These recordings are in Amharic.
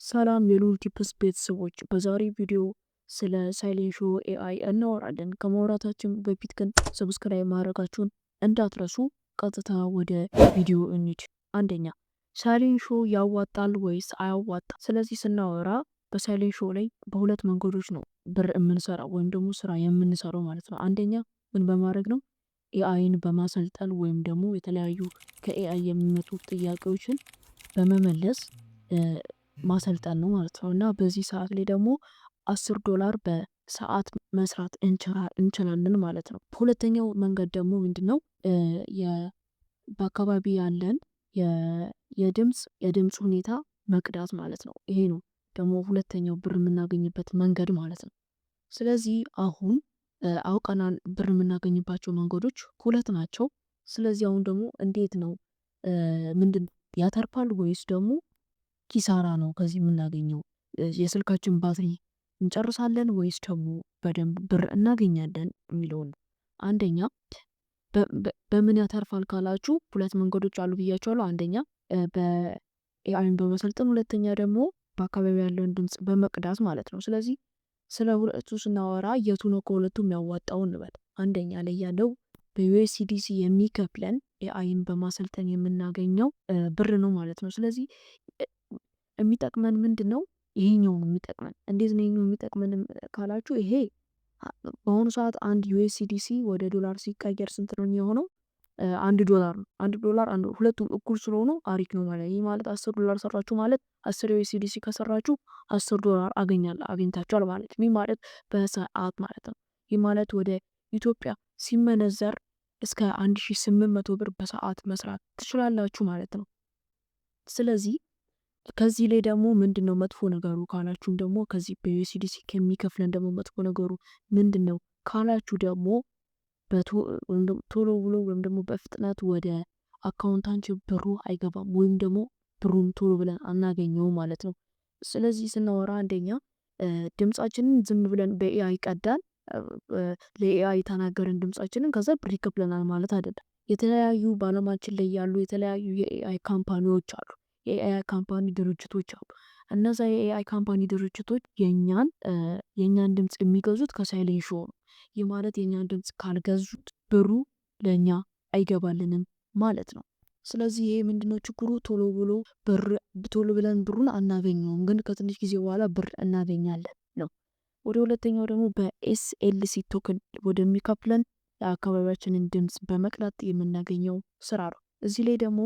ሰላም የሉል ቲፕስ ቤተሰቦች፣ በዛሬ ቪዲዮ ስለ ሳይሌንሾ ኤአይ እናወራለን። ከማውራታችን በፊት ግን ሰብስክራይብ ማድረጋችሁን እንዳትረሱ። ቀጥታ ወደ ቪዲዮ እንሂድ። አንደኛ፣ ሳይሌንሾ ያዋጣል ወይስ አያዋጣ? ስለዚህ ስናወራ በሳይሌንሾ ላይ በሁለት መንገዶች ነው ብር የምንሰራው ወይም ደግሞ ስራ የምንሰራው ማለት ነው። አንደኛ ምን በማድረግ ነው? ኤአይን በማሰልጠን ወይም ደግሞ የተለያዩ ከኤአይ የሚመጡ ጥያቄዎችን በመመለስ ማሰልጠን ነው ማለት ነው። እና በዚህ ሰዓት ላይ ደግሞ $10 በሰዓት መስራት እንችላለን ማለት ነው። ሁለተኛው መንገድ ደግሞ ምንድነው? በአካባቢ ያለን የድምፅ ሁኔታ መቅዳት ማለት ነው። ይሄ ነው ደግሞ ሁለተኛው ብር የምናገኝበት መንገድ ማለት ነው። ስለዚህ አሁን አውቀናል ብር የምናገኝባቸው መንገዶች ሁለት ናቸው። ስለዚህ አሁን ደግሞ እንዴት ነው ምንድን ያተርፋል ወይስ ደግሞ ኪሳራ ነው ከዚህ የምናገኘው? የስልካችን ባትሪ እንጨርሳለን ወይስ ደግሞ በደንብ ብር እናገኛለን የሚለውን። አንደኛ በምን ያተርፋል ካላችሁ ሁለት መንገዶች አሉ ብያቸዋለሁ። አንደኛ በኤአይን በመሰልጠን፣ ሁለተኛ ደግሞ በአካባቢ ያለውን ድምፅ በመቅዳት ማለት ነው። ስለዚህ ስለ ሁለቱ ስናወራ የቱ ነው ከሁለቱ የሚያዋጣው እንበል። አንደኛ ላይ ያለው በዩኤስዲሲ የሚከፍለን ኤአይን በማሰልጠን የምናገኘው ብር ነው ማለት ነው። ስለዚህ የሚጠቅመን ምንድን ነው? ይሄኛው ነው የሚጠቅመን። እንዴት ነው ይሄኛው የሚጠቅመን ካላችሁ፣ ይሄ በአሁኑ ሰዓት አንድ ዩኤስዲሲ ወደ ዶላር ሲቀየር ስንት ነው የሚሆነው? $1 ነው። $1 ሁለቱም እኩል ስለሆኑ አሪፍ ነው ማለት። ይህ ማለት $10 ሰራችሁ ማለት 10 ዩኤስዲሲ ከሰራችሁ $10 አግኝታችኋል ማለት። ይህ ማለት በሰዓት ማለት ነው። ይህ ማለት ወደ ኢትዮጵያ ሲመነዘር እስከ 1800 ብር በሰዓት መስራት ትችላላችሁ ማለት ነው። ስለዚህ ከዚህ ላይ ደግሞ ምንድን ነው መጥፎ ነገሩ ካላችሁም ደግሞ ከዚህ በዩኤስዲሲ ከሚከፍለን ደግሞ መጥፎ ነገሩ ምንድን ነው ካላችሁ ደግሞ ቶሎ ብሎ ወይም ደግሞ በፍጥነት ወደ አካውንታችን ብሩ አይገባም ወይም ደግሞ ብሩን ቶሎ ብለን አናገኘው ማለት ነው። ስለዚህ ስናወራ አንደኛ ድምጻችንን ዝም ብለን በኤአይ ቀዳን፣ ለኤአይ ተናገርን ድምጻችንን፣ ከዛ ብር ይከፍለናል ማለት አይደለም። የተለያዩ በአለማችን ላይ ያሉ የተለያዩ የኤአይ ካምፓኒዎች አሉ። የኤአይ ካምፓኒ ድርጅቶች አሉ። እነዛ የኤአይ ካምፓኒ ድርጅቶች የእኛን ድምፅ የሚገዙት ከሳይሌንሾ ነው። ይህ ማለት የእኛን ድምፅ ካልገዙት ብሩ ለእኛ አይገባልንም ማለት ነው። ስለዚህ ይሄ ምንድነው ችግሩ? ቶሎ ብለን ብሩን አናገኘውም፣ ግን ከትንሽ ጊዜ በኋላ ብር እናገኛለን ነው። ወደ ሁለተኛው ደግሞ በኤስኤልሲ ቶክን ወደሚከፍለን የአካባቢያችንን ድምፅ በመቅዳት የምናገኘው ስራ ነው። እዚህ ላይ ደግሞ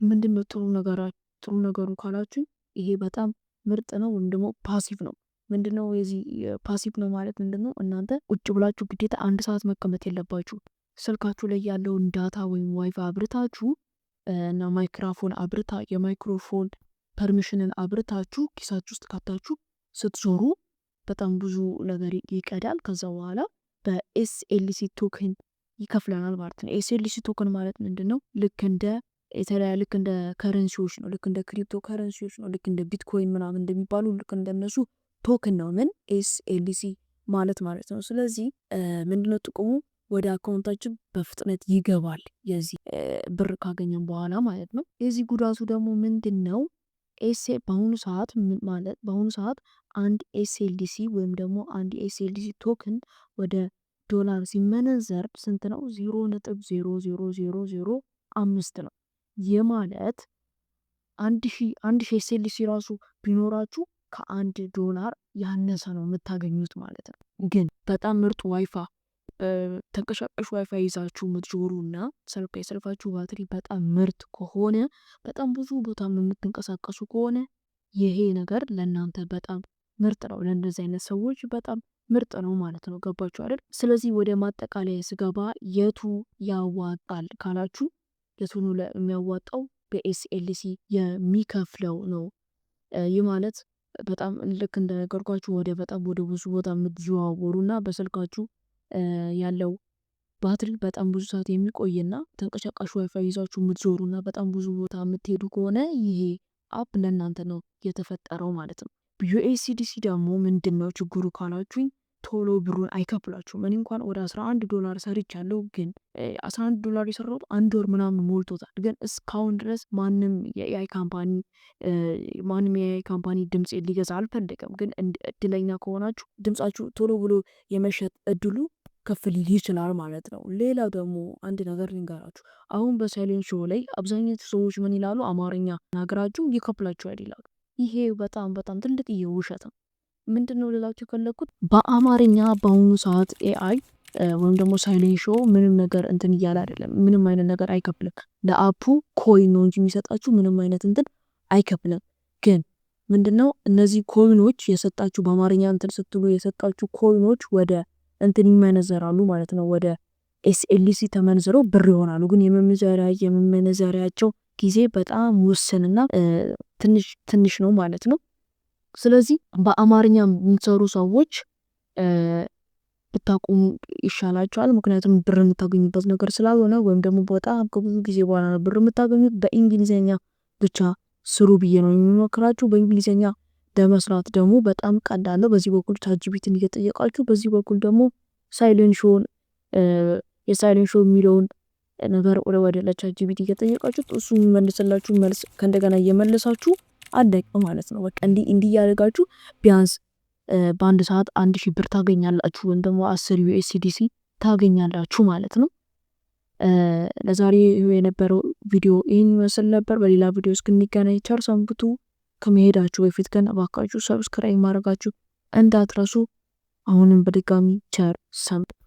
ምንድነው ጥሩ ነገሩ ካላችሁ፣ ይሄ በጣም ምርጥ ነው ወይም ደግሞ ፓሲቭ ነው። ምንድነው የዚህ ፓሲቭ ነው ማለት ምንድነው? እናንተ ቁጭ ብላችሁ ግዴታ 1 ሰዓት መቀመጥ የለባችሁ። ስልካችሁ ላይ ያለውን ዳታ ወይም ዋይፋይ አብርታችሁ እና የማይክሮፎን ፐርሚሽንን አብርታችሁ ኪሳችሁ ውስጥ ካታችሁ ስትዞሩ በጣም ብዙ ነገር ይቀዳል። ከዛ በኋላ በኤስኤልሲ ቶክን ይከፍለናል ማለት ነው። ኤስኤልሲ ቶክን ማለት ምንድነው? ልክ እንደ ከረንሲዎች ነው። ልክ እንደ ክሪፕቶ ከረንሲዎች ነው። ልክ እንደ ቢትኮይን ምናምን እንደሚባሉ ልክ እንደነሱ ቶክን ነው። ምን ኤስኤልሲ ማለት ነው። ስለዚህ ምንድነው ጥቅሙ? ወደ አካውንታችን በፍጥነት ይገባል የዚህ ብር ካገኘን በኋላ ማለት ነው። የዚህ ጉዳቱ ደግሞ ምንድን ነው? በአሁኑ ሰዓት አንድ ኤስኤልዲሲ ወይም ደግሞ አንድ ኤስኤልዲሲ ቶክን ወደ ዶላር ሲመነዘር ስንት ነው? 0.00005 ነው። ይህ ማለት 1000 ኤስኤልሲ ራሱ ቢኖራችሁ $1 ያነሰ ነው የምታገኙት ማለት ነው። ግን በጣም ምርጥ ዋይፋይ ተንቀሳቃሽ ዋይፋይ ይዛችሁ የምትዞሩ እና የስልካችሁ ባትሪ በጣም ምርጥ ከሆነ፣ በጣም ብዙ ቦታ የምትንቀሳቀሱ ከሆነ ይሄ ነገር ለእናንተ በጣም ምርጥ ነው። ለእንደዚህ አይነት ሰዎች በጣም ምርጥ ነው ማለት ነው። ገባችሁ አይደል? ስለዚህ ወደ ማጠቃለያ ስገባ የቱ ያዋጣል ካላችሁ፣ የቱ ነው የሚያዋጣው? በኤስኤልሲ የሚከፍለው ነው። ይህ ማለት በጣም ልክ እንደነገርኳችሁ በጣም ወደ ብዙ ቦታ የምትዘዋወሩና በስልካችሁ ያለው ባትሪ በጣም ብዙ ሰዓት የሚቆይና ተንቀሳቃሽ ዋይፋይ ይዛችሁ የምትዞሩና በጣም ብዙ ቦታ የምትሄዱ ከሆነ ይሄ አፕ ለእናንተ ነው የተፈጠረው ማለት ነው። ዩኤስዲሲ ደግሞ ምንድን ነው ችግሩ ካላችሁኝ፣ ቶሎ ብሩን አይከፍላችሁም። እኔ እንኳን ወደ $11 ሰርቻለሁ፣ ግን $11 የሰራሁት 1 ወር ምናምን ሞልቶታል። ግን እስካሁን ድረስ ማንም የኤአይ ካምፓኒ ድምፅ ሊገዛ አልፈለገም። ግን እድለኛ ከሆናችሁ ድምፃችሁ ቶሎ ብሎ የመሸጥ እድሉ ከፍ ሊል ይችላል ማለት ነው። ሌላው ደግሞ አንድ ነገር ልንገራችሁ። አሁን በሳይሌንት ሾው ላይ አብዛኞቹ ሰዎች ምን ይላሉ? አማርኛ ናገራችሁ ይከፍላችኋል ይላሉ። ይሄ በጣም በጣም ትልቅ ውሸት ነው። ምንድነው ልላችሁ የፈለኩት፣ በአማርኛ በአሁኑ ሰዓት ኤአይ ወይም ደግሞ ሳይሌንት ሾው ምንም ነገር እንትን እያለ አይደለም። ምንም አይነት ነገር አይከፍልም። ለአፑ ኮይን ነው እንጂ የሚሰጣችሁ ምንም አይነት እንትን አይከፍልም። ግን ምንድነው እነዚህ ኮይኖች የሰጣችሁ በአማርኛ እንትን ስትሉ የሰጣችሁ ኮይኖች ወደ እንትን ይመነዘራሉ ማለት ነው። ወደ ኤስኤልሲ ተመንዝረው ብር ይሆናሉ። ግን የመመነዘሪያቸው ጊዜ በጣም ውስንና ትንሽ ነው ማለት ነው። ስለዚህ በአማርኛ የሚሰሩ ሰዎች ብታቁሙ ይሻላቸዋል። ምክንያቱም ብር የምታገኙበት ነገር ስላልሆነ፣ ወይም ደግሞ በጣም ከብዙ ጊዜ በኋላ ነው ብር የምታገኙት። በእንግሊዝኛ ብቻ ስሩ ብዬ ነው የሚመክራችሁ። በእንግሊዝኛ ለመስራት ደግሞ በጣም ቀላል ነው። በዚህ በኩል ቻትጂፒቲን እየጠየቃችሁ፣ በዚህ በኩል ደግሞ ሳይሌንት ሾውን የሳይሌንት ሾው የሚለውን ነገር ወደ ለቻትጂፒቲ እየጠየቃችሁ እሱ የሚመልስላችሁ መልስ ከእንደገና እየመለሳችሁ አለቀ ማለት ነው። በቃ እንዲህ ያደርጋችሁ ቢያንስ በአንድ ሰዓት 1000 ብር ታገኛላችሁ፣ ወይም ደግሞ 10 USDC ታገኛላችሁ ማለት ነው። ለዛሬ የነበረው ቪዲዮ ይህን ይመስል ነበር። በሌላ ቪዲዮ እስክንገናኝ ቸር ሰንብቱ። ከመሄዳችሁ በፊት ግን እባካችሁ ሰብስክራይብ ማድረጋችሁ እንዳትረሱ። አሁንም በድጋሚ ቸር ሰንብቱ።